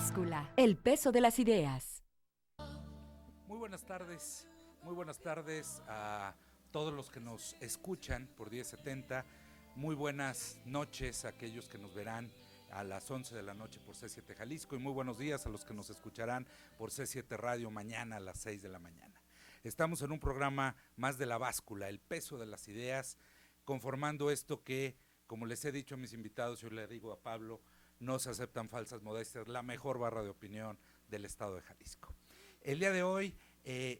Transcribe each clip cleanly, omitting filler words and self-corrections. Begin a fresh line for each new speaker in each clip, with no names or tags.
Báscula, el peso de las ideas.
Muy buenas tardes a todos los que nos escuchan por 1070. Muy buenas noches a aquellos que nos verán a las 11 de la noche por C7 Jalisco y muy buenos días a los que nos escucharán por C7 Radio mañana a las 6 de la mañana. Estamos en un programa más de la báscula, el peso de las ideas, conformando esto que, como les he dicho a mis invitados, yo le digo a Pablo, no se aceptan falsas modestias, la mejor barra de opinión del estado de Jalisco. El día de hoy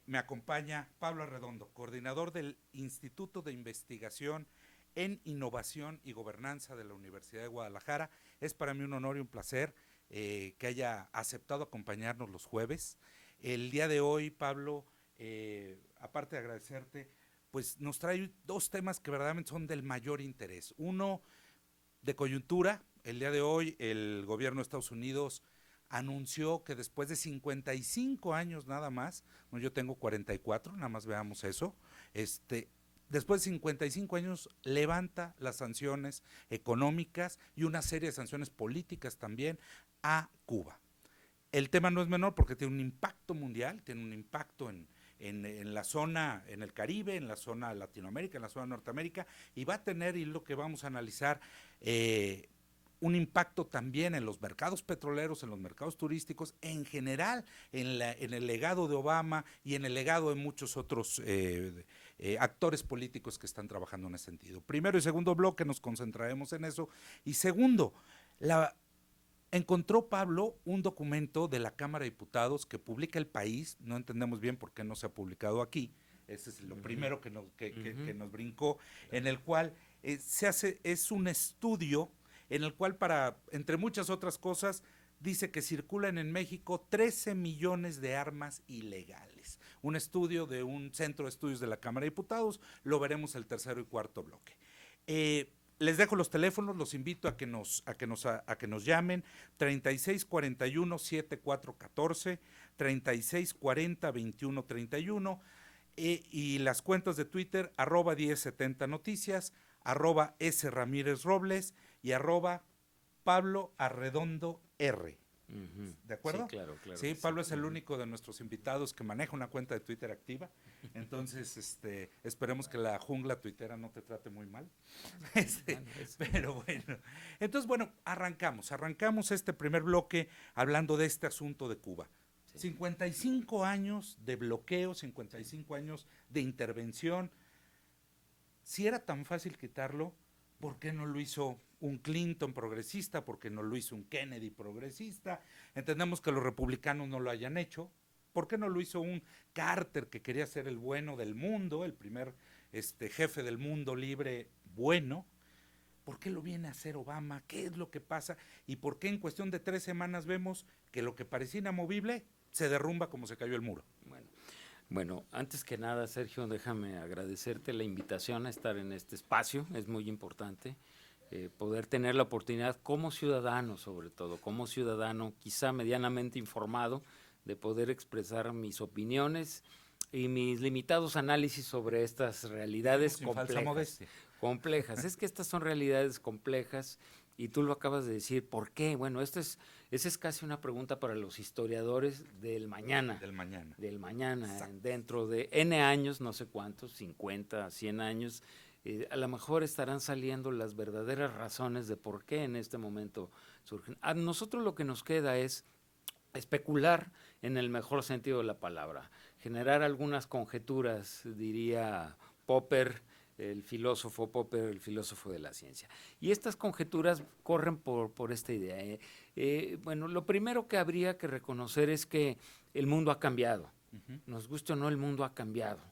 me acompaña Pablo Arredondo, coordinador del Instituto de Investigación en Innovación y Gobernanza de la Universidad de Guadalajara. Es para mí un honor y un placer que haya aceptado acompañarnos los jueves. El día de hoy, Pablo, aparte de agradecerte, pues nos trae dos temas que verdaderamente son del mayor interés. Uno, de coyuntura. El día de hoy el gobierno de Estados Unidos anunció que después de 55 años nada más, bueno, yo tengo 44, nada más veamos eso, después de 55 años levanta las sanciones económicas y una serie de sanciones políticas también a Cuba. El tema no es menor porque tiene un impacto mundial, tiene un impacto en la zona, en el Caribe, en la zona Latinoamérica, en la zona Norteamérica, y va a tener, y lo que vamos a analizar, un impacto también en los mercados petroleros, en los mercados turísticos, en general en el legado de Obama y en el legado de muchos otros actores políticos que están trabajando en ese sentido. Primero y segundo bloque nos concentraremos en eso. Y segundo, encontró Pablo un documento de la Cámara de Diputados que publica El País, no entendemos bien por qué no se ha publicado aquí, ese es lo primero que nos brincó, en el cual es un estudio en el cual, entre muchas otras cosas, dice que circulan en México 13 millones de armas ilegales. Un estudio de un centro de estudios de la Cámara de Diputados, lo veremos el tercero y cuarto bloque. Les dejo los teléfonos, los invito a que nos llamen, 3641-7414, 3640-2131, y las cuentas de Twitter, @1070noticias, @sRamírezRobles y @Pablo Arredondo R. ¿De acuerdo?
Sí, claro.
Sí, Pablo es el único de nuestros invitados que maneja una cuenta de Twitter activa, entonces esperemos que la jungla tuitera no te trate muy mal. Pero bueno, entonces arrancamos este primer bloque hablando de este asunto de Cuba. Sí. 55 años de bloqueo, 55 años de intervención. Si era tan fácil quitarlo, ¿por qué no lo hizo un Clinton progresista? ¿Por qué no lo hizo un Kennedy progresista? Entendemos que los republicanos no lo hayan hecho. ¿Por qué no lo hizo un Carter que quería ser el bueno del mundo, el primer jefe del mundo libre bueno? ¿Por qué lo viene a hacer Obama? ¿Qué es lo que pasa? ¿Y por qué en cuestión de 3 semanas vemos que lo que parecía inamovible se derrumba como se cayó el muro?
Bueno, antes que nada, Sergio, déjame agradecerte la invitación a estar en este espacio, es muy importante poder tener la oportunidad como ciudadano, sobre todo, como ciudadano quizá medianamente informado, de poder expresar mis opiniones y mis limitados análisis sobre estas realidades complejas. Es que estas son realidades complejas y tú lo acabas de decir. ¿Por qué? Bueno, esa es casi una pregunta para los historiadores del mañana. Del mañana. Exacto. Dentro de N años, no sé cuántos, 50, 100 años, a lo mejor estarán saliendo las verdaderas razones de por qué en este momento surgen. A nosotros lo que nos queda es especular en el mejor sentido de la palabra, generar algunas conjeturas, diría Popper, el filósofo de la ciencia. Y estas conjeturas corren por esta idea. Bueno, lo primero que habría que reconocer es que el mundo ha cambiado. Nos guste o no, el mundo ha cambiado.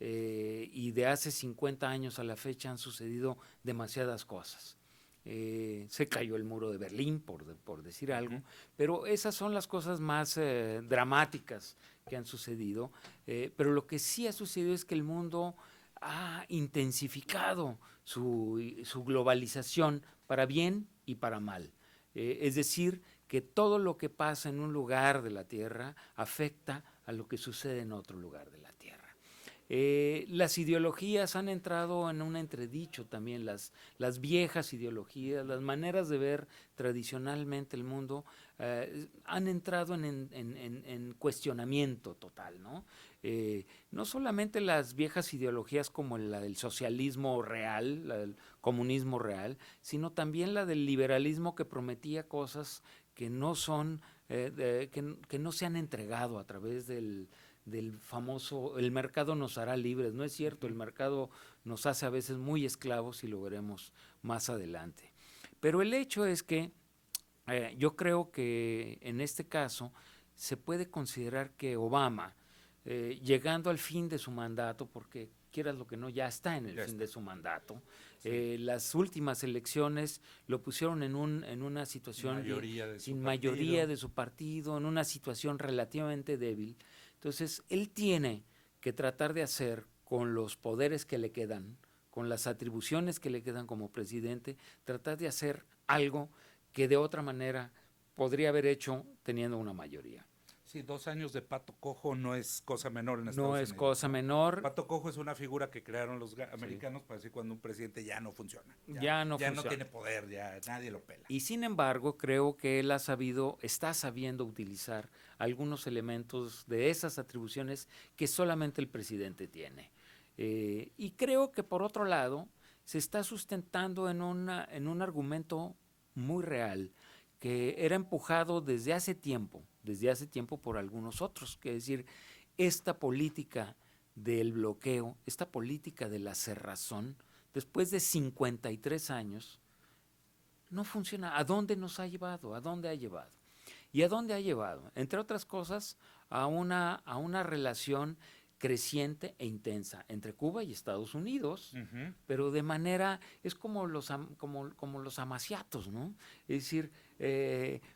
Y de hace 50 años a la fecha han sucedido demasiadas cosas. Se cayó el muro de Berlín, por decir algo, pero esas son las cosas más dramáticas que han sucedido. Pero lo que sí ha sucedido es que el mundo ha intensificado su globalización para bien y para mal. Es decir, que todo lo que pasa en un lugar de la Tierra afecta a lo que sucede en otro lugar de la Tierra. Las ideologías han entrado en un entredicho también, las viejas ideologías, las maneras de ver tradicionalmente el mundo han entrado en cuestionamiento total, ¿no? No solamente las viejas ideologías como la del socialismo real, la del comunismo real, sino también la del liberalismo que prometía cosas que no son, que no se han entregado a través del famoso, el mercado nos hará libres. No es cierto, el mercado nos hace a veces muy esclavos y lo veremos más adelante. Pero el hecho es que yo creo que en este caso se puede considerar que Obama, llegando al fin de su mandato, porque quieras lo que no, ya está en el fin de su mandato, las últimas elecciones lo pusieron en una situación sin mayoría de su partido, en una situación relativamente débil. Entonces, él tiene que tratar de hacer con los poderes que le quedan, con las atribuciones que le quedan como presidente, tratar de hacer algo que de otra manera podría haber hecho teniendo una mayoría.
Sí, 2 años de pato cojo no es cosa menor en Estados Unidos.
No es cosa menor.
Pato cojo es una figura que crearon los americanos para decir cuando un presidente ya no funciona.
Ya no funciona.
No tiene poder, ya nadie lo pela.
Y sin embargo, creo que él está sabiendo utilizar algunos elementos de esas atribuciones que solamente el presidente tiene. Y creo que por otro lado, se está sustentando en un argumento muy real, que era empujado desde hace tiempo por algunos otros, que es decir, esta política del bloqueo, esta política de la cerrazón, después de 53 años, no funciona. ¿A dónde nos ha llevado? ¿A dónde ha llevado? ¿Y a dónde ha llevado? Entre otras cosas, a una relación creciente e intensa entre Cuba y Estados Unidos, pero de manera, es como los amaciatos, ¿no? Es decir,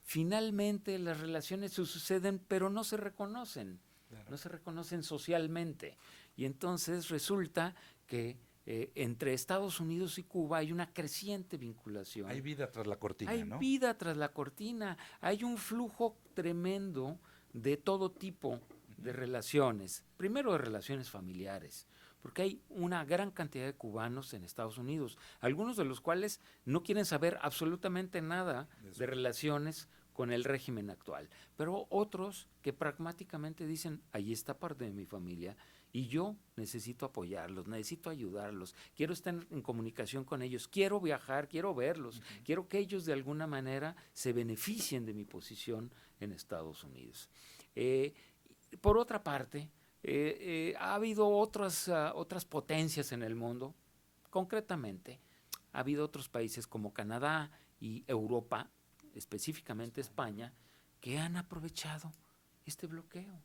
finalmente las relaciones suceden, pero no se reconocen, no se reconocen socialmente. Y entonces resulta que entre Estados Unidos y Cuba hay una creciente vinculación.
Hay vida tras la cortina, ¿no?
Hay vida tras la cortina, hay un flujo tremendo de todo tipo de relaciones, primero de relaciones familiares, porque hay una gran cantidad de cubanos en Estados Unidos, algunos de los cuales no quieren saber absolutamente nada de relaciones con el régimen actual, pero otros que pragmáticamente dicen, ahí está parte de mi familia y yo necesito apoyarlos, necesito ayudarlos, quiero estar en comunicación con ellos, quiero viajar, quiero verlos, quiero que ellos de alguna manera se beneficien de mi posición en Estados Unidos. Por otra parte, ha habido otras potencias en el mundo, concretamente, ha habido otros países como Canadá y Europa, específicamente España, que han aprovechado este bloqueo.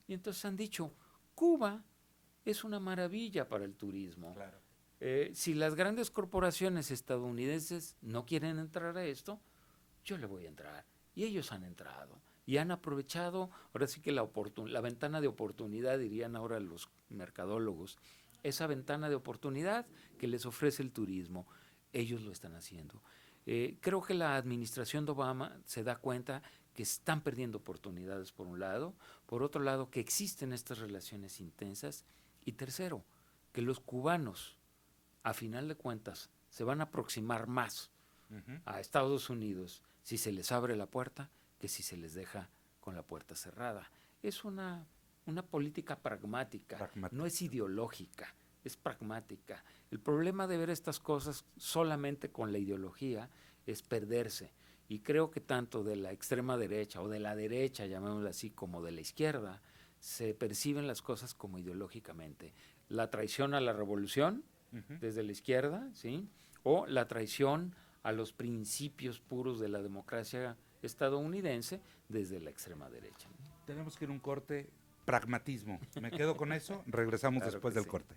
Y entonces han dicho, Cuba es una maravilla para el turismo. Claro. Si las grandes corporaciones estadounidenses no quieren entrar a esto, yo le voy a entrar. Y ellos han entrado. Y han aprovechado, ahora sí que la ventana de oportunidad, dirían ahora los mercadólogos, esa ventana de oportunidad que les ofrece el turismo. Ellos lo están haciendo. Creo que la administración de Obama se da cuenta que están perdiendo oportunidades por un lado, por otro lado que existen estas relaciones intensas y tercero, que los cubanos, a final de cuentas, se van a aproximar más a Estados Unidos si se les abre la puerta que si se les deja con la puerta cerrada. Es una política pragmática, no es ideológica, es pragmática. El problema de ver estas cosas solamente con la ideología es perderse. Y creo que tanto de la extrema derecha o de la derecha, llamémosla así, como de la izquierda, se perciben las cosas como ideológicamente. La traición a la revolución, desde la izquierda, ¿sí? O la traición a los principios puros de la democracia estadounidense desde la extrema derecha.
Tenemos que ir a un corte, pragmatismo. Me quedo con eso, regresamos claro después del sí. Corte.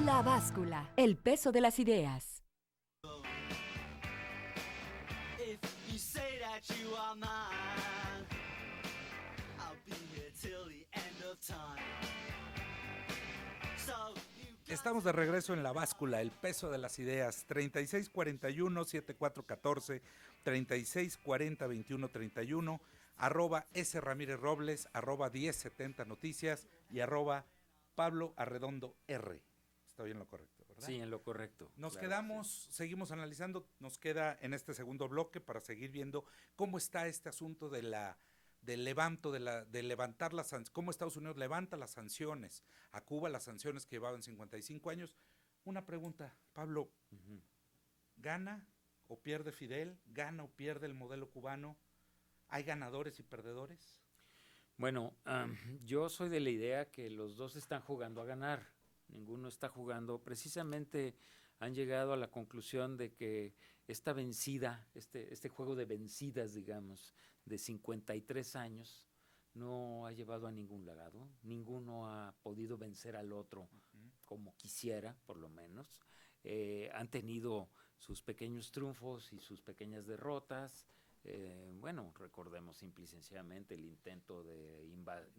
La báscula, el peso de las ideas.
If you say that that you are mine. I'll be here till the end of time. So you got
Estamos de regreso en La Báscula, el peso de las ideas, 3641-7414, 3640-2131, arroba S. Ramírez Robles, arroba 1070 Noticias y arroba Pablo Arredondo R. Estoy en lo correcto, ¿verdad?
Sí, en lo correcto.
Nos
claro,
quedamos,
sí.
seguimos analizando, nos queda en este segundo bloque para seguir viendo cómo está este asunto de del levantar las sanciones, cómo Estados Unidos levanta las sanciones a Cuba, las sanciones que llevaban 55 años. Una pregunta, Pablo,
Ujú.
¿gana o pierde Fidel? ¿Gana o pierde el modelo cubano? ¿Hay ganadores y perdedores?
Bueno, yo soy de la idea que los dos están jugando a ganar. Ninguno está jugando. Precisamente han llegado a la conclusión de que esta vencida, este juego de vencidas, digamos, de 53 años, no ha llevado a ningún lado. Ninguno ha podido vencer al otro como quisiera, por lo menos. Han tenido sus pequeños triunfos y sus pequeñas derrotas. Bueno, recordemos simple y sencillamente el intento de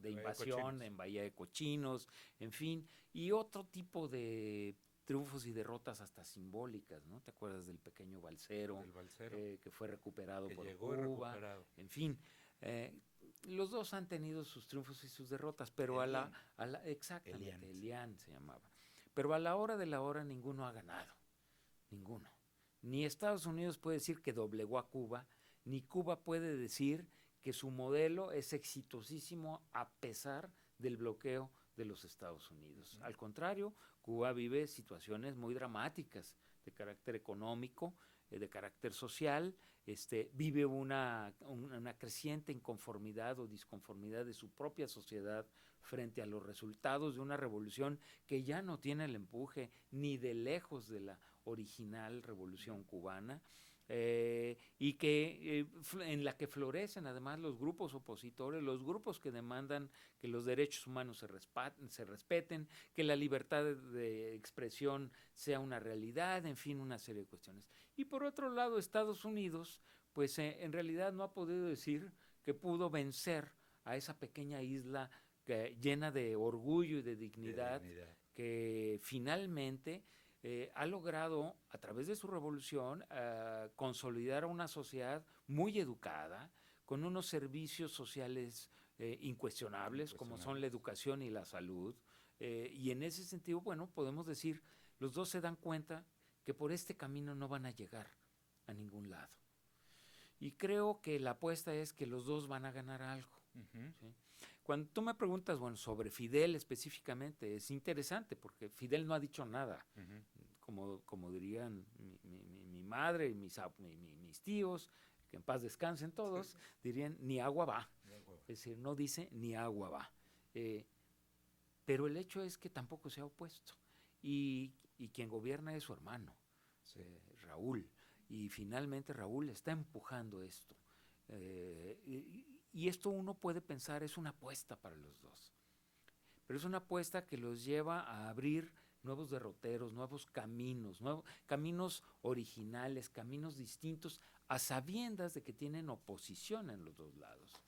invasión en Bahía de Cochinos, en fin, y otro tipo de triunfos y derrotas hasta simbólicas, ¿no? ¿Te acuerdas del pequeño balsero,
Del balsero,
que fue recuperado
que
por
llegó
Cuba?
recuperado.
En fin, los dos han tenido sus triunfos y sus derrotas, pero exactamente, Elián se llamaba. Pero a la hora de la hora ninguno ha ganado, ninguno. Ni Estados Unidos puede decir que doblegó a Cuba, ni Cuba puede decir que su modelo es exitosísimo a pesar del bloqueo de los Estados Unidos. Al contrario, Cuba vive situaciones muy dramáticas de carácter económico, de carácter social, vive una creciente inconformidad o disconformidad de su propia sociedad frente a los resultados de una revolución que ya no tiene el empuje ni de lejos de la original revolución cubana. Y que en la que florecen además los grupos opositores, los grupos que demandan que los derechos humanos se respeten, que la libertad de expresión sea una realidad, en fin, una serie de cuestiones. Y por otro lado, Estados Unidos, pues en realidad no ha podido decir que pudo vencer a esa pequeña isla llena de orgullo y de dignidad, que finalmente ha logrado, a través de su revolución, consolidar una sociedad muy educada, con unos servicios sociales incuestionables, como son la educación y la salud. Y en ese sentido, bueno, podemos decir, los dos se dan cuenta que por este camino no van a llegar a ningún lado. Y creo que la apuesta es que los dos van a ganar algo. ¿Sí? Cuando tú me preguntas, bueno, sobre Fidel específicamente, es interesante porque Fidel no ha dicho nada. Como dirían mi madre y mis tíos, que en paz descansen todos, dirían, ni agua va. Es decir, no dice ni agua va. Pero el hecho es que tampoco se ha opuesto. Y quien gobierna es su hermano, Raúl. Y finalmente Raúl está empujando esto. Y esto uno puede pensar es una apuesta para los dos. Pero es una apuesta que los lleva a abrir nuevos derroteros, nuevos caminos originales, caminos distintos, a sabiendas de que tienen oposición en los dos lados.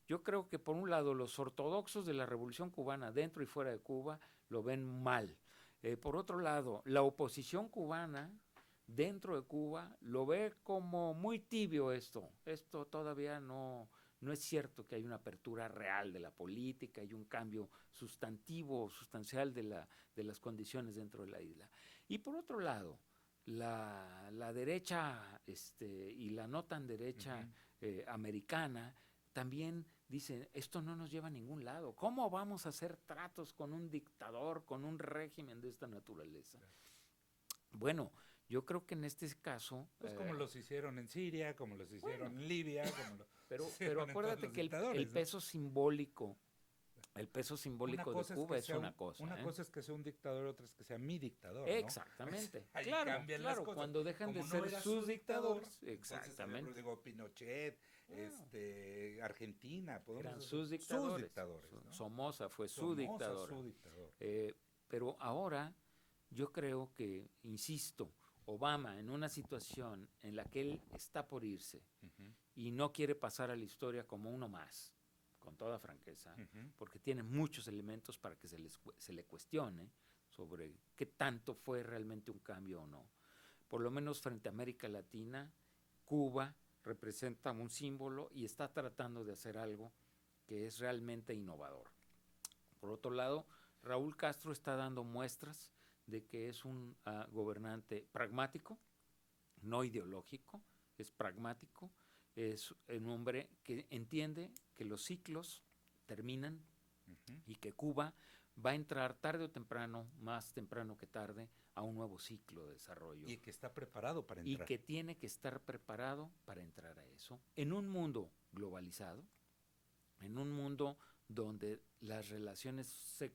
Yo creo que por un lado los ortodoxos de la Revolución Cubana dentro y fuera de Cuba lo ven mal. Por otro lado, la oposición cubana dentro de Cuba lo ve como muy tibio esto. Esto todavía no es cierto que hay una apertura real de la política y un cambio sustancial de las condiciones dentro de la isla. Y por otro lado, la derecha y la no tan derecha americana también dicen, esto no nos lleva a ningún lado. ¿Cómo vamos a hacer tratos con un dictador, con un régimen de esta naturaleza? Bueno, yo creo que en este caso...
Pues como los hicieron en Siria, como los hicieron en Libia,
pero acuérdate que el peso simbólico de Cuba es una cosa.
Una cosa es que sea un dictador, otra es que sea mi dictador, ¿no?
Exactamente.
Ahí
claro,
cambian las cosas.
Cuando dejan
Como
de
no
ser
era
sus
su
dictadores.
dictador,
Exactamente.
Entonces, digo, Pinochet, Argentina,
eran sus dictadores.
¿no?
Somoza fue su dictador.
Su dictador.
Pero ahora yo creo que, insisto, Obama en una situación en la que él está por irse
Ujú,
y no quiere pasar a la historia como uno más, con toda franqueza,
ujú.
porque tiene muchos elementos para que se le cuestione sobre qué tanto fue realmente un cambio o no. Por lo menos frente a América Latina, Cuba representa un símbolo y está tratando de hacer algo que es realmente innovador. Por otro lado, Raúl Castro está dando muestras de que es un gobernante pragmático, no ideológico, es pragmático, es un hombre que entiende que los ciclos terminan
Ujú.
y que Cuba va a entrar tarde o temprano, más temprano que tarde, a un nuevo ciclo de desarrollo
Y que está preparado para
y
entrar.
que tiene que estar preparado para entrar a eso en un mundo globalizado, en un mundo donde las relaciones se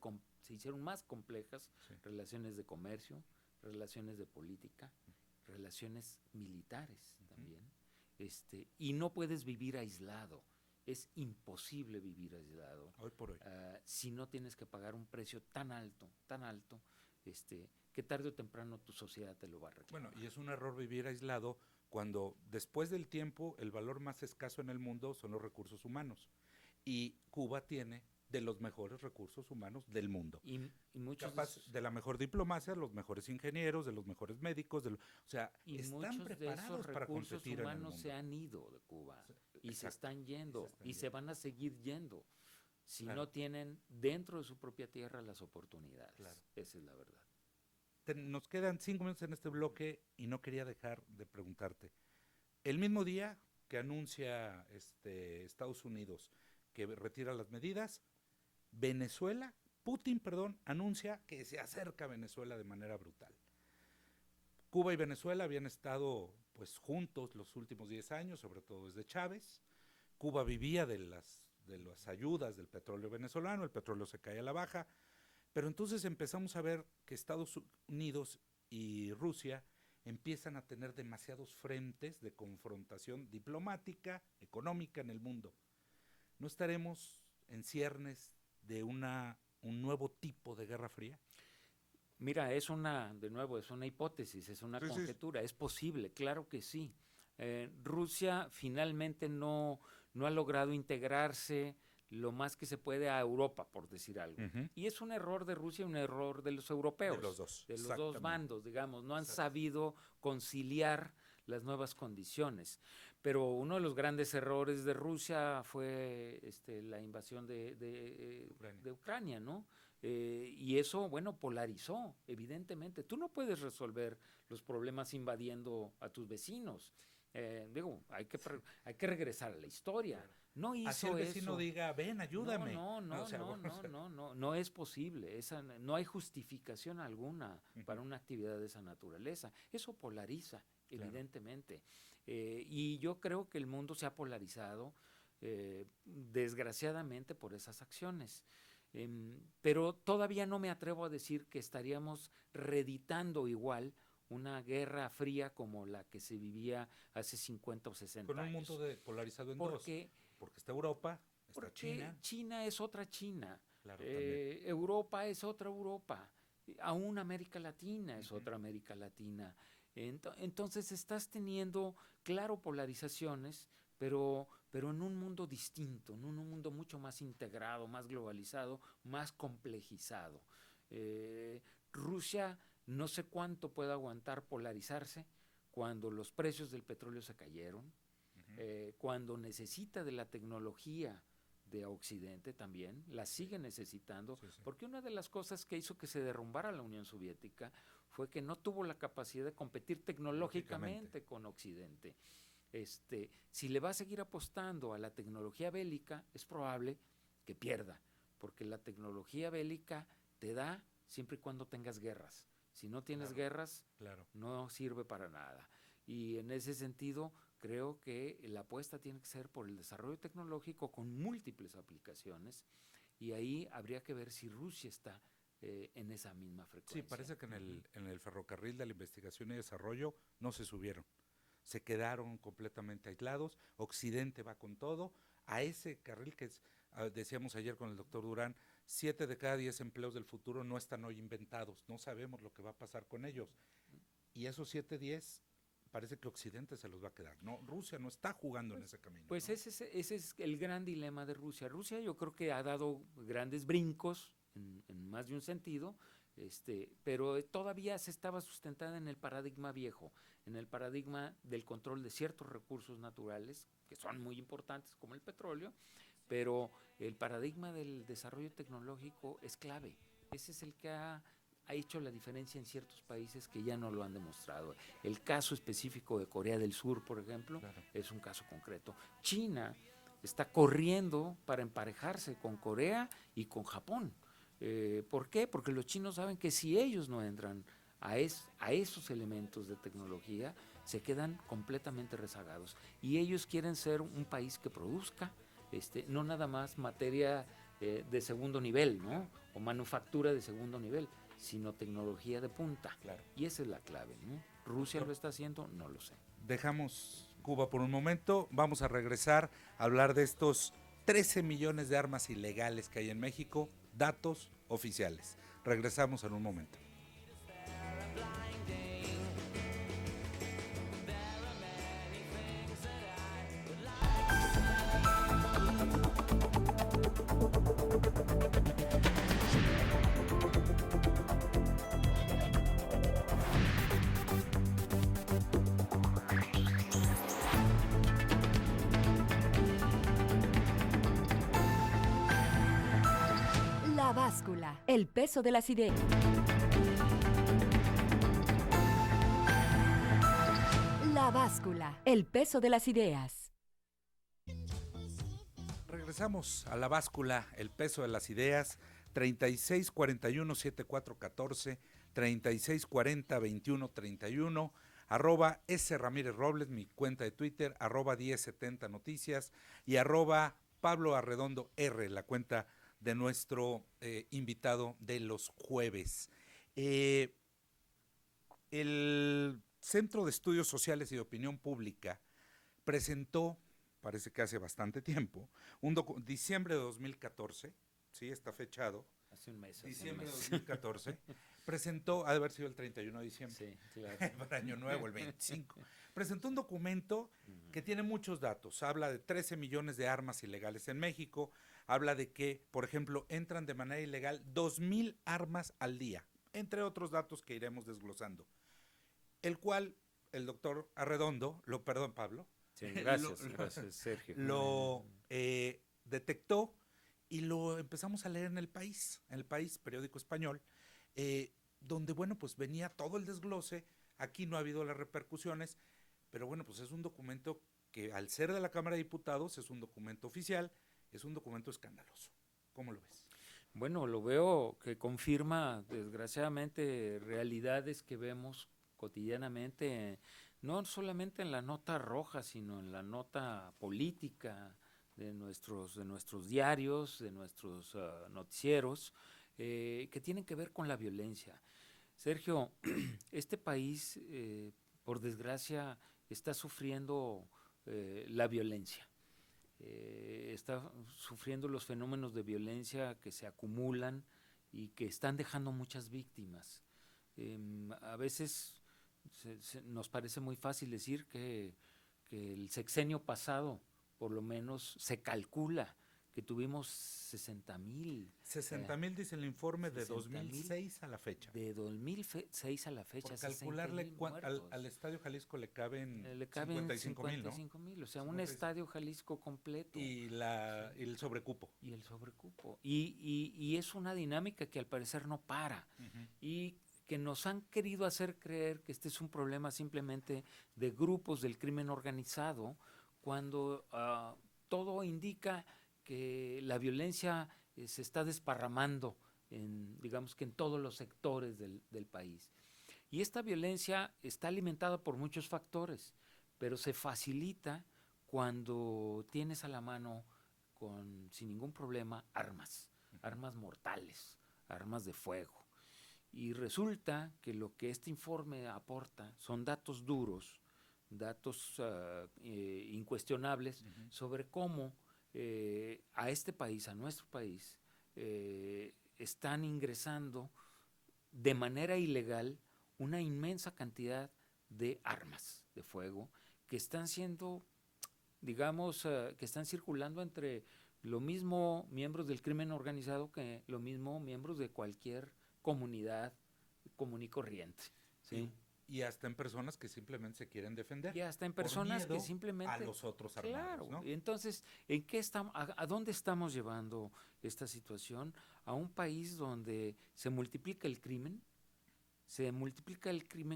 hicieron más complejas,
Sí.
relaciones de comercio, relaciones de política, relaciones militares
Ujú.
también, y no puedes vivir aislado, es imposible vivir aislado
Hoy por hoy.
si no tienes que pagar un precio tan alto, que tarde o temprano tu sociedad te lo va a reclamar.
Bueno, y es un error vivir aislado cuando después del tiempo el valor más escaso en el mundo son los recursos humanos. Y Cuba tiene de los mejores recursos humanos del mundo.
Y muchos
Capaz de la mejor diplomacia, los mejores ingenieros, de los mejores médicos, o sea,
Y
están
muchos de esos
preparados para
recursos
competir en el
humanos
mundo.
se han ido de Cuba y se
Exacto.
están yendo
están
y se
yendo.
van a seguir yendo si
Claro.
no tienen dentro de su propia tierra las oportunidades.
Claro.
Esa es la verdad.
Nos quedan 5 minutos en este bloque y no quería dejar de preguntarte. El mismo día que anuncia Estados Unidos que retira las medidas, Venezuela, Putin, perdón, anuncia que se acerca a Venezuela de manera brutal. Cuba y Venezuela habían estado pues juntos los últimos 10 años, sobre todo desde Chávez. Cuba vivía de las ayudas del petróleo venezolano, el petróleo se cae a la baja, pero entonces empezamos a ver que Estados Unidos y Rusia empiezan a tener demasiados frentes de confrontación diplomática, económica en el mundo. ¿No estaremos en ciernes de un nuevo tipo de guerra fría?
Mira, de nuevo, es una hipótesis, es una
Sí, sí.
conjetura, es posible, claro que sí. Rusia finalmente no ha logrado integrarse lo más que se puede a Europa, por decir algo.
Ujú.
Y es un error de Rusia y un error de los
De
europeos,
los dos,
de los dos
exactamente.
bandos, digamos. No han
Exacto.
sabido conciliar las nuevas condiciones. Pero uno de los grandes errores de Rusia fue la invasión
Ucrania.
de Ucrania, ¿no? Y eso, bueno, polarizó, evidentemente. Tú no puedes resolver los problemas invadiendo a tus vecinos. Hay que regresar a la historia.
Claro.
No
Así el
hizo
vecino
eso.
diga, ven, ayúdame. O sea,
No es posible. No hay justificación alguna
Ujú.
para una actividad de esa naturaleza. Eso polariza,
Claro.
evidentemente. Y yo creo que el mundo se ha polarizado, desgraciadamente, por esas acciones. Pero todavía no me atrevo a decir que estaríamos reeditando igual una guerra fría como la que se vivía hace 50 o 60
Con un
años.
mundo polarizado en
Porque,
dos. Porque está Europa, está
porque
China.
China es otra China,
Claro, también.
Europa es otra Europa, aún América Latina es
Ujú.
otra América Latina. Entonces estás teniendo, claro, polarizaciones, pero en un mundo distinto, en un mundo mucho más integrado, más globalizado, más complejizado. Rusia no sé cuánto puede aguantar polarizarse cuando los precios del petróleo se cayeron,
Ujú.
cuando necesita de la tecnología de Occidente también, la sigue necesitando,
Sí, sí.
porque una de las cosas que hizo que se derrumbara la Unión Soviética fue que no tuvo la capacidad de competir tecnológicamente con Occidente. Si le va a seguir apostando a la tecnología bélica, es probable que pierda, porque la tecnología bélica te da siempre y cuando tengas guerras. Si no tienes
Claro.
guerras,
Claro.
no sirve para nada. Y en ese sentido, creo que la apuesta tiene que ser por el desarrollo tecnológico con múltiples aplicaciones, y ahí habría que ver si Rusia está en esa misma frecuencia.
Sí, parece que en el ferrocarril de la investigación y desarrollo no se subieron. Se quedaron completamente aislados. Occidente va con todo. A ese carril que decíamos ayer con el doctor Durán, 7 de cada 10 empleos del futuro no están hoy inventados. No sabemos lo que va a pasar con ellos. y esos 7-10 parece que Occidente se los va a quedar. No, Rusia no está jugando en ese camino.
Pues
¿no?
ese es el gran dilema de Rusia. Rusia yo creo que ha dado grandes brincos en más de un sentido, pero todavía se estaba sustentada en el paradigma viejo, en el paradigma del control de ciertos recursos naturales, que son muy importantes como el petróleo, pero el paradigma del desarrollo tecnológico es clave. Ese es el que ha hecho la diferencia en ciertos países que ya no lo han demostrado. El caso específico de Corea del Sur, por ejemplo,
Claro.
es un caso concreto. China está corriendo para emparejarse con Corea y con Japón. ¿Por qué? Porque los chinos saben que si ellos no entran a esos elementos de tecnología, se quedan completamente rezagados. Y ellos quieren ser un país que produzca, no nada más materia de segundo nivel, ¿no? O manufactura de segundo nivel, sino tecnología de punta.
Claro.
Y esa es la clave, ¿no? ¿Rusia lo está haciendo? No lo sé.
Dejamos Cuba por un momento, vamos a regresar a hablar de estos 13 millones de armas ilegales que hay en México, datos oficiales. Regresamos en un momento.
La báscula, el peso de las ideas. La báscula, el peso de las ideas.
Regresamos a la báscula, el peso de las ideas, 3641-7414, 3640-2131, @S Ramírez Robles, mi cuenta de Twitter, @1070 Noticias y @Pablo Arredondo R, la cuenta de nuestro invitado de los jueves. El Centro de Estudios Sociales y de Opinión Pública presentó, parece que hace bastante tiempo, diciembre de 2014, sí, está fechado,
Hace un mes.
diciembre de 2014, presentó, ha de haber sido el 31 de diciembre,
Sí, claro.
para Año Nuevo, el 25, presentó un documento que tiene muchos datos, habla de 13 millones de armas ilegales en México, habla de que, por ejemplo, entran de manera ilegal 2,000 armas al día, entre otros datos que iremos desglosando, el cual el doctor Arredondo, perdón Pablo,
Sí, gracias Sergio.
lo detectó y lo empezamos a leer en El País, periódico español, donde, bueno, pues venía todo el desglose, aquí no ha habido las repercusiones, pero bueno, pues es un documento que al ser de la Cámara de Diputados es un documento oficial, es un documento escandaloso. ¿Cómo lo ves?
Bueno, lo veo que confirma, desgraciadamente, realidades que vemos cotidianamente, no solamente en la nota roja, sino en la nota política de nuestros diarios, de nuestros noticieros, que tienen que ver con la violencia. Sergio, este país, por desgracia, está sufriendo la violencia. Está sufriendo los fenómenos de violencia que se acumulan y que están dejando muchas víctimas. A veces nos parece muy fácil decir que el sexenio pasado, por lo menos, se calcula que tuvimos 60,000.
60,000 dice el informe de
60,000
2006 a la fecha.
De 2006 a la fecha.
Por calcularle
60,000
al Estadio Jalisco le caben,
le caben
55,000, ¿no?
55,000, o sea,
55,000.
un Estadio Jalisco completo.
Y el sobrecupo.
Y el sobrecupo. Y es una dinámica que al parecer no para. Y que nos han querido hacer creer que este es un problema simplemente de grupos del crimen organizado, cuando todo indica que la violencia se está desparramando digamos que en todos los sectores del país. Y esta violencia está alimentada por muchos factores, pero se facilita cuando tienes a la mano, sin ningún problema, armas mortales, armas de fuego. Y resulta que lo que este informe aporta son datos duros, datos incuestionables sobre cómo a este país, a nuestro país, están ingresando de manera ilegal una inmensa cantidad de armas de fuego que están siendo, digamos, que están circulando entre lo mismo miembros del crimen organizado que lo mismo miembros de cualquier comunidad común y corriente. ¿Sí?
Y hasta en personas que simplemente se quieren defender.
Y hasta en
por
personas que
miedo
simplemente...
a los otros
Claro,
armados, ¿no?
entonces, ¿en qué estamos, a dónde estamos llevando esta situación? A un país donde se multiplica el crimen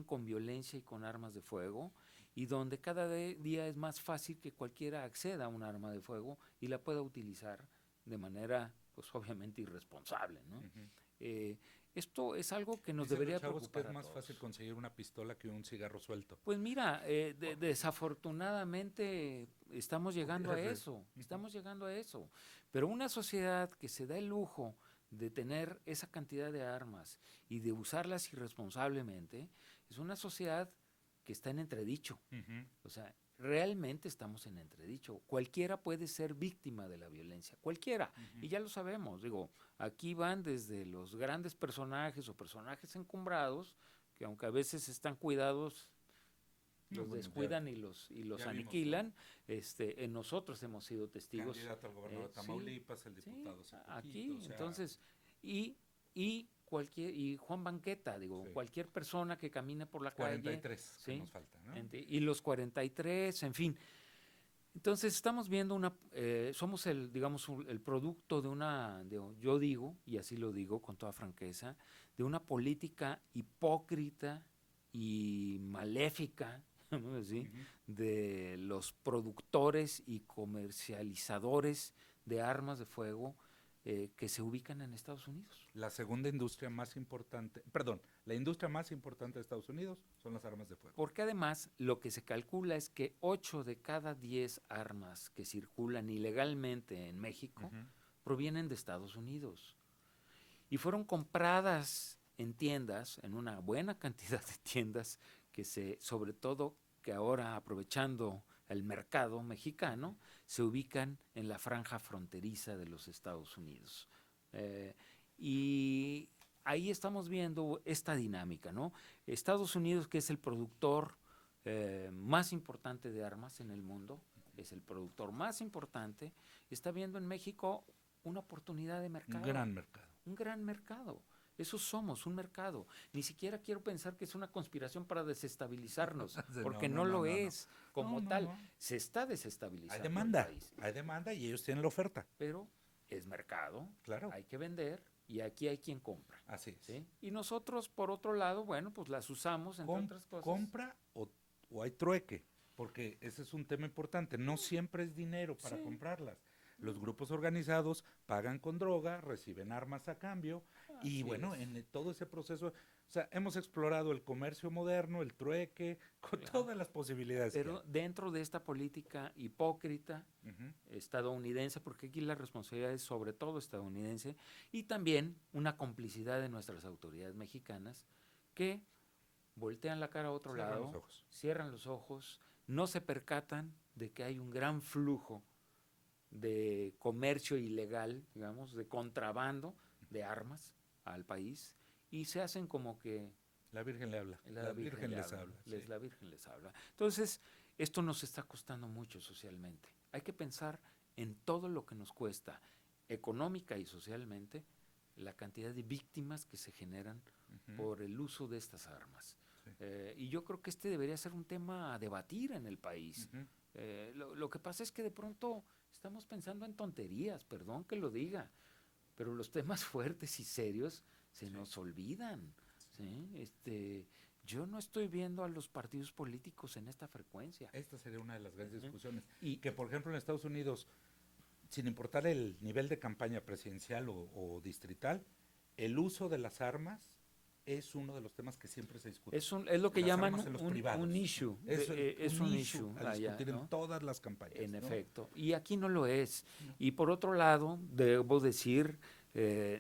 con violencia y con armas de fuego, y donde cada día es más fácil que cualquiera acceda a un arma de fuego y la pueda utilizar de manera, pues obviamente irresponsable, ¿no? Esto es algo que nos
Dicen
debería
los chavos
preocupar
que es
a
más
todos.
fácil conseguir una pistola que un cigarro suelto.
Pues mira, desafortunadamente estamos llegando a eso, pero una sociedad que se da el lujo de tener esa cantidad de armas y de usarlas irresponsablemente, es una sociedad que está en entredicho. O sea, realmente estamos en entredicho. Cualquiera puede ser víctima de la violencia, cualquiera, y ya lo sabemos. Digo, aquí van desde los grandes personajes o personajes encumbrados, que aunque a veces están cuidados, los descuidan y los
ya
aniquilan.
vimos, ¿no?
En nosotros hemos sido testigos.
Candidato al gobernador de Tamaulipas, el diputado
Sí,
hace
aquí,
poquito, o sea,
entonces, y Juan Banqueta, digo,
Sí.
cualquier persona que camine por la calle.
43 que
¿sí?
nos falta, ¿no?
Y los 43, en fin. Entonces estamos viendo somos el producto yo digo, y así lo digo con toda franqueza, de una política hipócrita y maléfica, vamos a decir, de los productores y comercializadores de armas de fuego que se ubican en Estados Unidos.
La segunda industria más importante, perdón, la industria más importante de Estados Unidos son las armas de fuego.
Porque además lo que se calcula es que 8 de cada 10 armas que circulan ilegalmente en México provienen de Estados Unidos. Y fueron compradas en tiendas, en una buena cantidad de tiendas, sobre todo que ahora, aprovechando el mercado mexicano, se ubican en la franja fronteriza de los Estados Unidos. Y ahí estamos viendo esta dinámica, ¿no? Estados Unidos, que es el productor más importante de armas en el mundo, es el productor más importante, está viendo en México una oportunidad de mercado.
Un gran mercado.
Un gran mercado. Eso somos, un mercado. Ni siquiera quiero pensar que es una conspiración para desestabilizarnos, porque no lo es como tal. Se está desestabilizando
Hay demanda y ellos tienen la oferta.
pero es mercado,
Claro.
hay que vender y aquí hay quien compra.
Así es.
¿Sí? Y nosotros, por otro lado, bueno, pues las usamos, entre otras cosas.
Compra o hay trueque, porque ese es un tema importante. No siempre es dinero para comprarlas. Los grupos organizados pagan con droga, reciben armas a cambio y bueno, en todo ese proceso, o sea, hemos explorado el comercio moderno, el trueque, con todas las posibilidades.
Pero dentro de esta política hipócrita estadounidense, porque aquí la responsabilidad es sobre todo estadounidense, y también una complicidad de nuestras autoridades mexicanas que voltean la cara a otro
Cierran
lado,
los ojos.
cierran los ojos, no se percatan de que hay un gran flujo de comercio ilegal, digamos, de contrabando de armas al país, y se hacen como que
La Virgen le habla. La Virgen les habla. Sí.
La Virgen les habla. Entonces, esto nos está costando mucho socialmente. Hay que pensar en todo lo que nos cuesta económica y socialmente la cantidad de víctimas que se generan por el uso de estas armas.
Sí.
Y yo creo que este debería ser un tema a debatir en el país. Lo que pasa es que de pronto estamos pensando en tonterías, perdón que lo diga, pero los temas fuertes y serios se nos olvidan. ¿Sí? Yo no estoy viendo a los partidos políticos en esta frecuencia.
Esta sería una de las grandes discusiones. Y que, por ejemplo, en Estados Unidos, sin importar el nivel de campaña presidencial o distrital, el uso de las armas es uno de los temas que siempre se discute.
Es lo que
Las
llaman
armas en los
un
privados.
issue.
Es
un
un
issue
issue a discutir
¿no?
en todas las campañas.
En
¿no?
efecto. Y aquí no lo es. Y por otro lado, debo decir,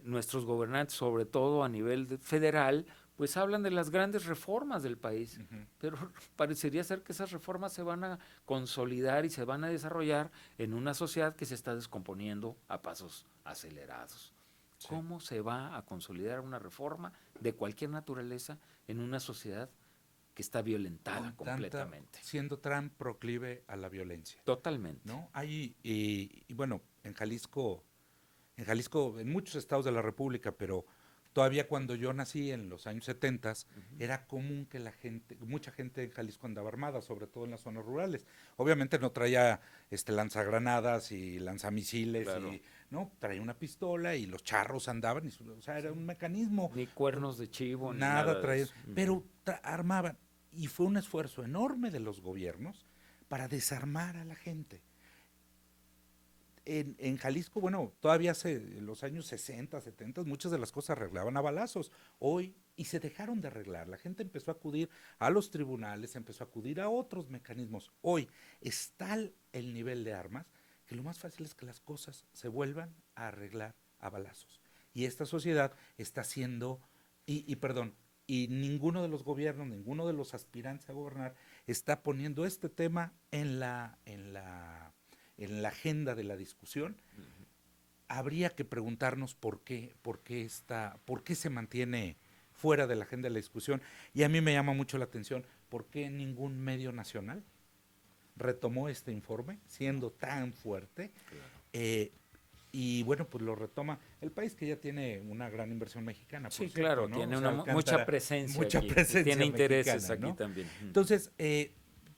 nuestros gobernantes, sobre todo a nivel federal, pues hablan de las grandes reformas del país, pero parecería ser que esas reformas se van a consolidar y se van a desarrollar en una sociedad que se está descomponiendo a pasos acelerados.
Sí.
¿Cómo se va a consolidar una reforma de cualquier naturaleza en una sociedad que está violentada
Con tanta-
completamente?
siendo Trump proclive a la violencia,
Totalmente.
¿no? Y bueno, en Jalisco, en muchos estados de la República, pero todavía cuando yo nací en los años 70, era común que mucha gente en Jalisco andaba armada, sobre todo en las zonas rurales. Obviamente no traía lanzagranadas y lanzamisiles,
Claro.
no, traía una pistola y los charros andaban, o sea, era un mecanismo.
Ni cuernos de chivo, ni
Nada
nada de
traían,
eso. Ujú.
pero armaban. Y fue un esfuerzo enorme de los gobiernos para desarmar a la gente. En Jalisco, bueno, todavía hace los años 60, 70, muchas de las cosas arreglaban a balazos. Hoy, y se dejaron de arreglar. La gente empezó a acudir a los tribunales, empezó a acudir a otros mecanismos. Hoy está el nivel de armas que lo más fácil es que las cosas se vuelvan a arreglar a balazos. Y esta sociedad está haciendo, perdón, y ninguno de los gobiernos, ninguno de los aspirantes a gobernar está poniendo este tema en la agenda de la discusión. Habría que preguntarnos por qué se mantiene fuera de la agenda de la discusión. Y a mí me llama mucho la atención por qué ningún medio nacional retomó este informe, siendo tan fuerte. Y bueno, pues lo retoma el país que ya tiene una gran inversión mexicana.
Sí,
por cierto,
claro,
¿no?
tiene
O sea,
mucha presencia
mucha
aquí,
presencia
tiene intereses
mexicana,
aquí
¿no?
también.
Entonces,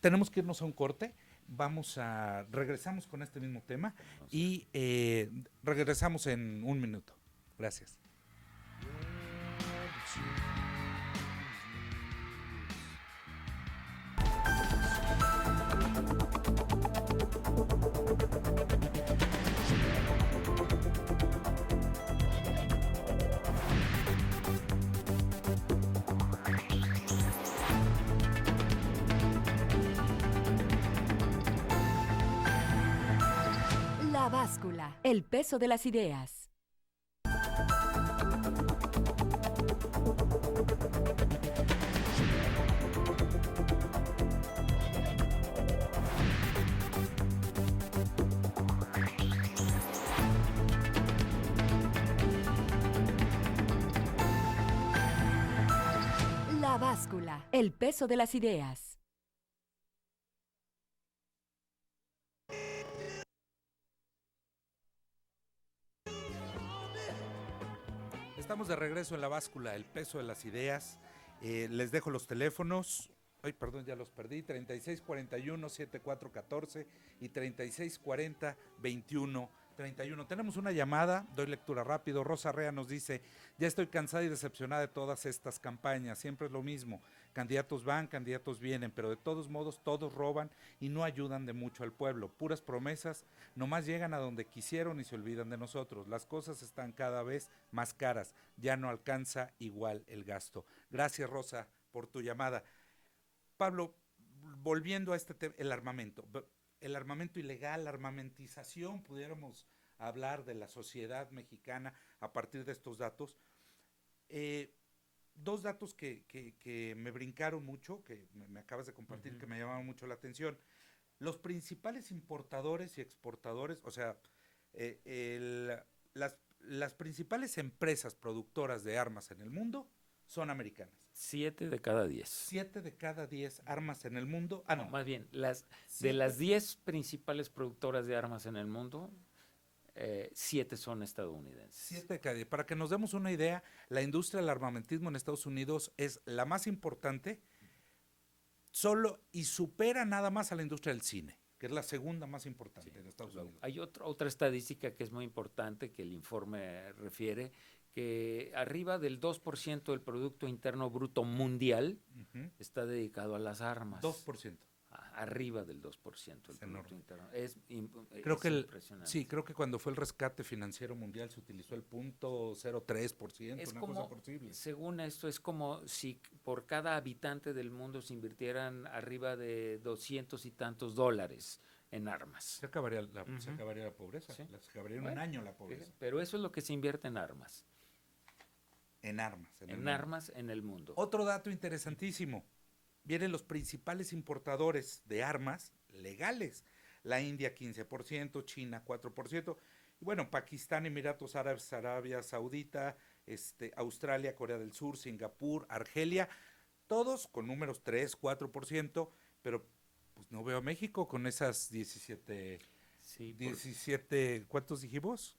tenemos que irnos a un corte. Regresamos con este mismo tema y regresamos en un minuto. Gracias.
La báscula, el peso de las ideas. La báscula, el peso de las ideas.
Estamos de regreso en La Báscula, el peso de las ideas. Les dejo los teléfonos. Ay, perdón, ya los perdí. 3641-7414 y 3640-2131. Tenemos una llamada, doy lectura rápido. Rosa Rea nos dice: ya estoy cansada y decepcionada de todas estas campañas, siempre es lo mismo. Candidatos van, candidatos vienen, pero de todos modos todos roban y no ayudan de mucho al pueblo. Puras promesas, nomás llegan a donde quisieron y se olvidan de nosotros. Las cosas están cada vez más caras, ya no alcanza igual el gasto. Gracias, Rosa, por tu llamada. Pablo, volviendo a este tema, el armamento ilegal, la armamentización, pudiéramos hablar de la sociedad mexicana a partir de estos datos. Dos datos que me brincaron mucho, que me acabas de compartir, que me llamaron mucho la atención. Los principales importadores y exportadores, o sea, las principales empresas productoras de armas en el mundo son americanas.
7 de cada 10.
7 de cada 10 armas en el mundo.
No, más bien, de las 10 principales productoras de armas en el mundo, 7 son estadounidenses.
7 de cada 10. Para que nos demos una idea, la industria del armamentismo en Estados Unidos es la más importante, solo y supera nada más a la industria del cine, que es la segunda más importante en Estados Unidos.
Hay otra estadística que es muy importante que el informe refiere, que arriba del 2% del Producto Interno Bruto Mundial está dedicado a las armas.
2%.
Arriba del 2% del Producto Interno.
Creo que
impresionante.
sí, creo que cuando fue el rescate financiero mundial se utilizó el 0.03%,
es
una
como,
cosa posible.
según esto, es como si por cada habitante del mundo se invirtieran arriba de 200 y tantos dólares en armas.
Se acabaría la pobreza,
Sí.
se acabaría en un año la pobreza.
Pero eso es lo que se invierte en armas.
En armas.
Armas en el mundo.
Otro dato interesantísimo. Vienen los principales importadores de armas legales. La India 15%, China 4%. Bueno, Pakistán, Emiratos Árabes, Arabia Saudita, Australia, Corea del Sur, Singapur, Argelia, todos con números 3, 4%, pero pues no veo a México con esas
Sí,
17, ¿cuántos dijimos?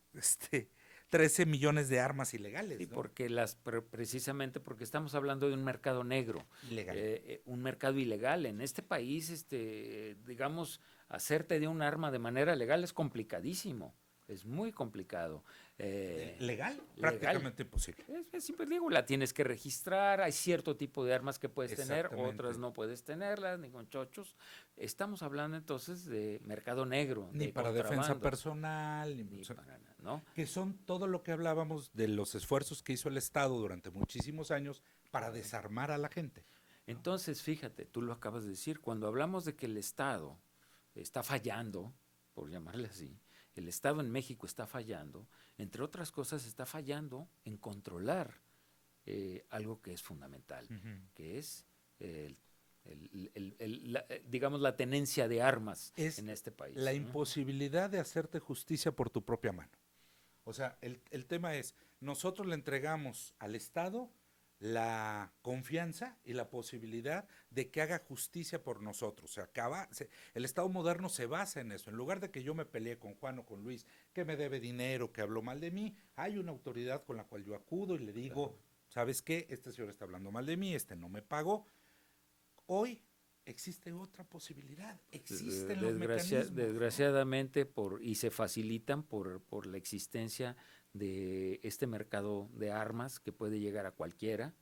13 millones de armas ilegales,
sí,
¿no?
porque precisamente porque estamos hablando de un mercado negro,
Ilegal.
un mercado ilegal. En este país, digamos, hacerte de un arma de manera legal es complicadísimo, es muy complicado.
¿Legal?
Legal.
Prácticamente imposible.
Es simple, digo, la tienes que registrar, hay cierto tipo de armas que puedes tener,
Exactamente.
otras no puedes tenerlas, ni con chochos. Estamos hablando entonces de mercado negro,
Ni
de
para defensa
contrabando,
personal,
ni para nada, ¿no?
que son todo lo que hablábamos de los esfuerzos que hizo el Estado durante muchísimos años para desarmar a la gente.
Entonces, fíjate, tú lo acabas de decir, cuando hablamos de que el Estado está fallando, por llamarle así, el Estado en México está fallando, entre otras cosas está fallando en controlar algo que es fundamental, que es digamos, la tenencia de armas
Es
en este país.
la
¿no?
imposibilidad de hacerte justicia por tu propia mano. O sea, el tema es, nosotros le entregamos al Estado la confianza y la posibilidad de que haga justicia por nosotros. El Estado moderno se basa en eso. En lugar de que yo me pelee con Juan o con Luis, que me debe dinero, que habló mal de mí, hay una autoridad con la cual yo acudo y le digo, ¿sabes qué? Este señor está hablando mal de mí, no me pagó. Hoy existe otra posibilidad, existen los mecanismos.
Desgraciadamente, y se facilitan por la existencia de este mercado de armas que puede llegar a cualquiera,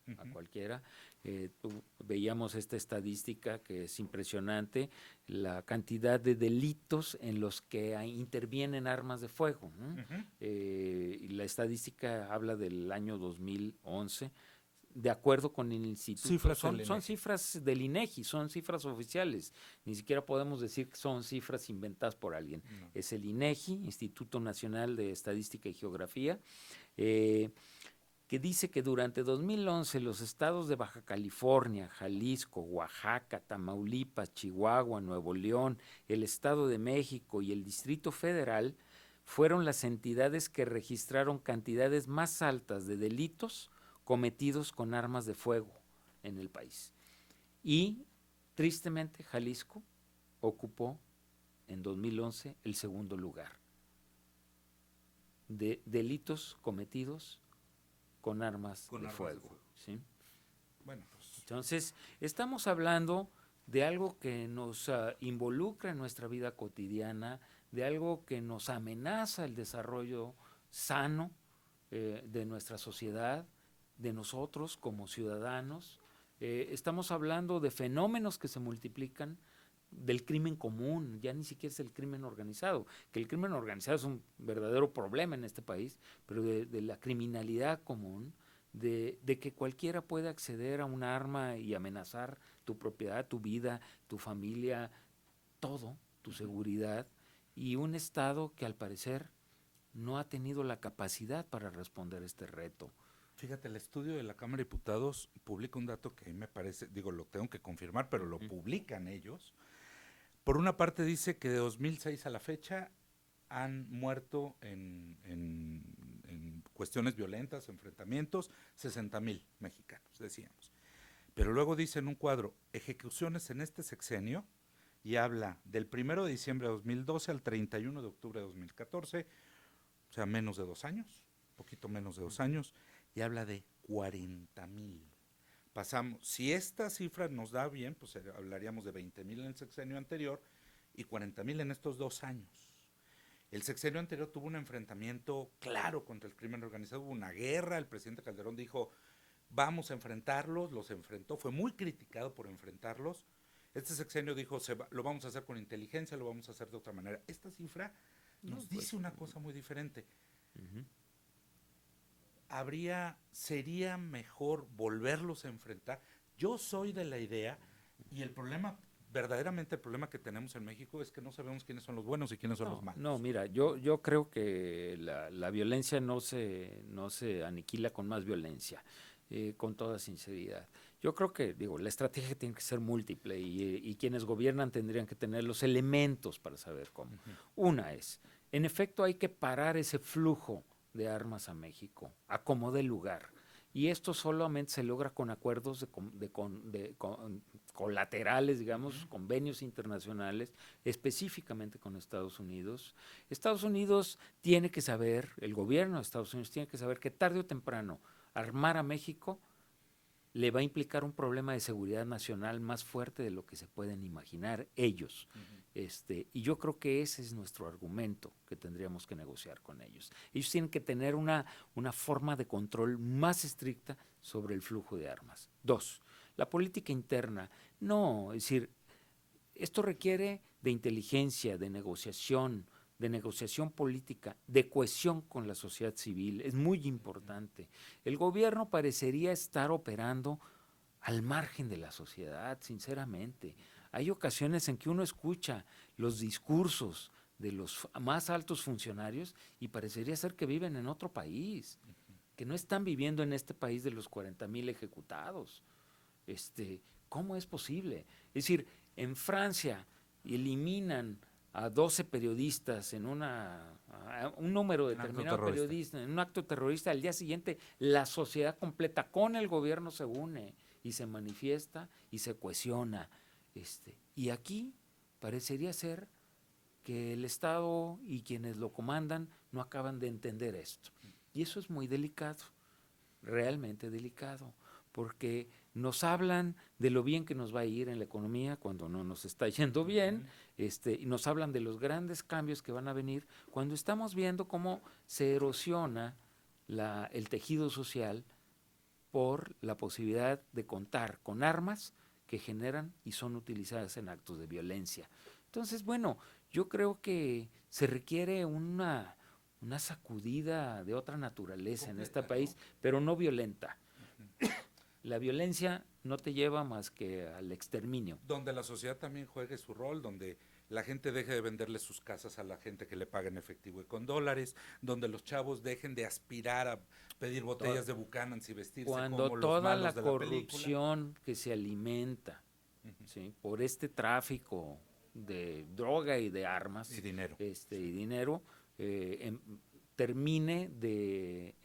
veíamos esta estadística que es impresionante, la cantidad de delitos en los que intervienen armas de fuego, ¿no? Y la estadística habla del año 2011, de acuerdo con el instituto, son cifras del INEGI, son cifras oficiales, ni siquiera podemos decir que son cifras inventadas por alguien. No. Es el INEGI, Instituto Nacional de Estadística y Geografía, que dice que durante 2011 los estados de Baja California, Jalisco, Oaxaca, Tamaulipas, Chihuahua, Nuevo León, el Estado de México y el Distrito Federal fueron las entidades que registraron cantidades más altas de delitos cometidos con armas de fuego en el país. Y, tristemente, Jalisco ocupó en 2011 el segundo lugar de delitos cometidos con armas de fuego. ¿Sí?
Bueno, pues.
Entonces, estamos hablando de algo que nos involucra en nuestra vida cotidiana, de algo que nos amenaza el desarrollo sano de nuestra sociedad, de nosotros como ciudadanos. Estamos hablando de fenómenos que se multiplican, del crimen común, ya ni siquiera es el crimen organizado, que el crimen organizado es un verdadero problema en este país, pero de la criminalidad común, de que cualquiera puede acceder a un arma y amenazar tu propiedad, tu vida, tu familia, todo, tu seguridad, y un Estado que al parecer no ha tenido la capacidad para responder a este reto.
Fíjate, el estudio de la Cámara de Diputados publica un dato que a mí me parece, lo tengo que confirmar, pero lo publican ellos. Por una parte dice que de 2006 a la fecha han muerto en cuestiones violentas, enfrentamientos, 60,000 mexicanos, decíamos. Pero luego dice en un cuadro, ejecuciones en este sexenio, y habla del 1 de diciembre de 2012 al 31 de octubre de 2014, o sea, menos de 2 años, poquito menos de 2 años, y habla de 40,000. Pasamos, si esta cifra nos da bien, pues hablaríamos de 20,000 en el sexenio anterior y 40,000 en estos 2 años. El sexenio anterior tuvo un enfrentamiento claro contra el crimen organizado, hubo una guerra, el presidente Calderón dijo, vamos a enfrentarlos, los enfrentó, fue muy criticado por enfrentarlos. Este sexenio dijo, lo vamos a hacer con inteligencia, lo vamos a hacer de otra manera. Esta cifra nos dice una cosa muy diferente. Sería mejor volverlos a enfrentar. Yo soy de la idea, y verdaderamente el problema que tenemos en México es que no sabemos quiénes son los buenos y quiénes son los malos.
No, mira, yo creo que la violencia no se aniquila con más violencia, con toda sinceridad. Yo creo que, la estrategia tiene que ser múltiple y quienes gobiernan tendrían que tener los elementos para saber cómo. Una es En efecto, hay que parar ese flujo de armas a México, a como dé lugar. Y esto solamente se logra con acuerdos colaterales, digamos, convenios internacionales, específicamente con Estados Unidos. Estados Unidos tiene que saber, el gobierno de Estados Unidos tiene que saber que tarde o temprano armar a México le va a implicar un problema de seguridad nacional más fuerte de lo que se pueden imaginar ellos. Y yo creo que ese es nuestro argumento que tendríamos que negociar con ellos. Ellos tienen que tener una forma de control más estricta sobre el flujo de armas. 2, la política interna. No, es decir, esto requiere de inteligencia, de negociación política, de cohesión con la sociedad civil. Es muy importante. El gobierno parecería estar operando al margen de la sociedad, sinceramente. Hay ocasiones en que uno escucha los discursos de los más altos funcionarios y parecería ser que viven en otro país, que no están viviendo en este país de los 40,000 ejecutados. ¿Cómo es posible? Es decir, en Francia eliminan a 12 periodistas en un número determinado de periodistas, en un acto terrorista. Al día siguiente la sociedad completa con el gobierno se une y se manifiesta y se cohesiona. Y aquí parecería ser que el Estado y quienes lo comandan no acaban de entender esto. Y eso es muy delicado, realmente delicado, porque nos hablan de lo bien que nos va a ir en la economía cuando no nos está yendo bien, y nos hablan de los grandes cambios que van a venir cuando estamos viendo cómo se erosiona el tejido social por la posibilidad de contar con armas que generan y son utilizadas en actos de violencia. Entonces, bueno, yo creo que se requiere una sacudida de otra naturaleza en este país, pero no violenta. La violencia no te lleva más que al exterminio.
Donde la sociedad también juegue su rol, donde la gente deje de venderle sus casas a la gente que le paga en efectivo y con dólares, donde los chavos dejen de aspirar a pedir botellas de Buchanan's y vestirse
cuando
como los
toda
malos
la
de la
corrupción que se alimenta ¿sí? por este tráfico de droga y de armas
y dinero,
y dinero termine de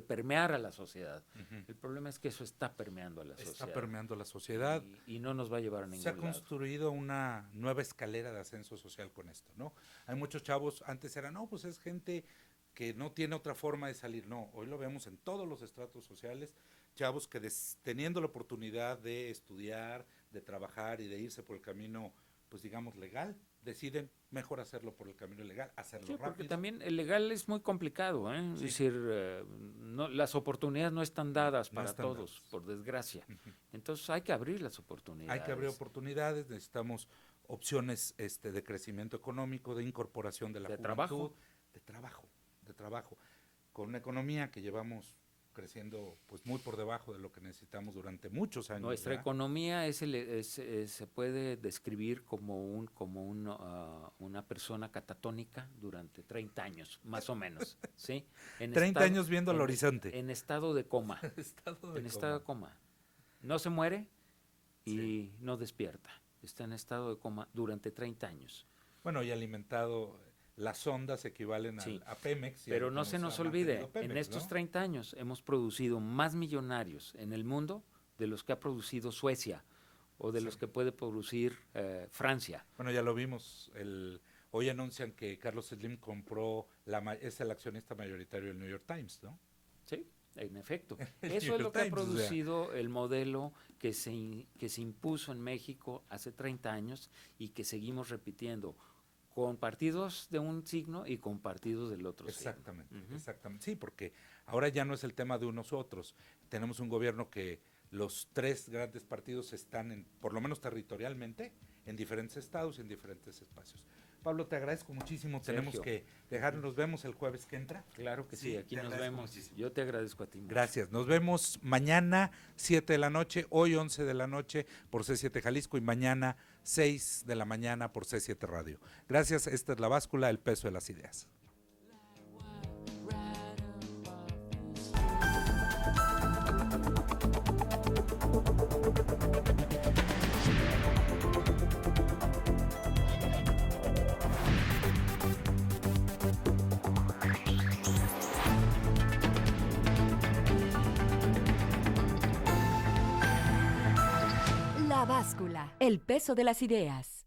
permear a la sociedad. El problema es que eso está permeando a la sociedad.
Está permeando la sociedad.
Y no nos va a llevar a ningún
Se ha
lado.
construido una nueva escalera de ascenso social con esto, ¿no? Hay muchos chavos, antes era, no, pues es gente que no tiene otra forma de salir. No, hoy lo vemos en todos los estratos sociales, chavos que teniendo la oportunidad de estudiar, de trabajar y de irse por el camino, pues digamos, legal, deciden mejor hacerlo por el camino legal, hacerlo
sí,
rápido.
Porque también el legal es muy complicado, ¿eh?
Sí.
Es decir, las oportunidades no están dadas
No
para
están
todos,
dadas.
por desgracia. Entonces hay que abrir las oportunidades.
Hay que abrir oportunidades, necesitamos opciones de crecimiento económico, de incorporación de la juventud, de trabajo, con una economía que llevamos creciendo pues muy por debajo de lo que necesitamos durante muchos años.
Nuestra
¿verdad?
economía se puede describir como una persona catatónica durante 30 años, más o menos, ¿sí?
30 años viendo al horizonte.
En estado de coma.
Estado de
Estado de coma. No se muere y no despierta. Está en estado de coma durante 30 años.
Bueno, y alimentado, las ondas equivalen
Sí,
a Pemex. Y a
pero
lo que
no se nos
ha
olvide,
mantenido Pemex,
en estos
¿no?
30 años hemos producido más millonarios en el mundo de los que ha producido Suecia o de los que puede producir Francia.
Bueno, ya lo vimos. Hoy anuncian que Carlos Slim compró, es el accionista mayoritario del New York Times, ¿no?
Sí, en efecto.
El
Eso
New
es lo
York
que ha
Times, o sea.
producido el modelo que se impuso en México hace 30 años y que seguimos repitiendo con partidos de un signo y con partidos del otro
Exactamente,
signo.
exactamente. Sí, porque ahora ya no es el tema de unos u otros. Tenemos un gobierno que los tres grandes partidos están, por lo menos territorialmente, en diferentes estados y en diferentes espacios. Pablo, te agradezco muchísimo.
Sergio.
Tenemos que dejar, nos vemos el jueves que entra.
Claro que sí, aquí
te
nos
agradezco
vemos.
muchísimo.
Yo te agradezco a ti mucho.
Gracias. Nos vemos mañana 7 de la noche, hoy 11 de la noche por C7 Jalisco y mañana 6 de la mañana por C7 Radio. Gracias. Esta es La Báscula, el peso de las ideas.
La báscula, el peso de las ideas.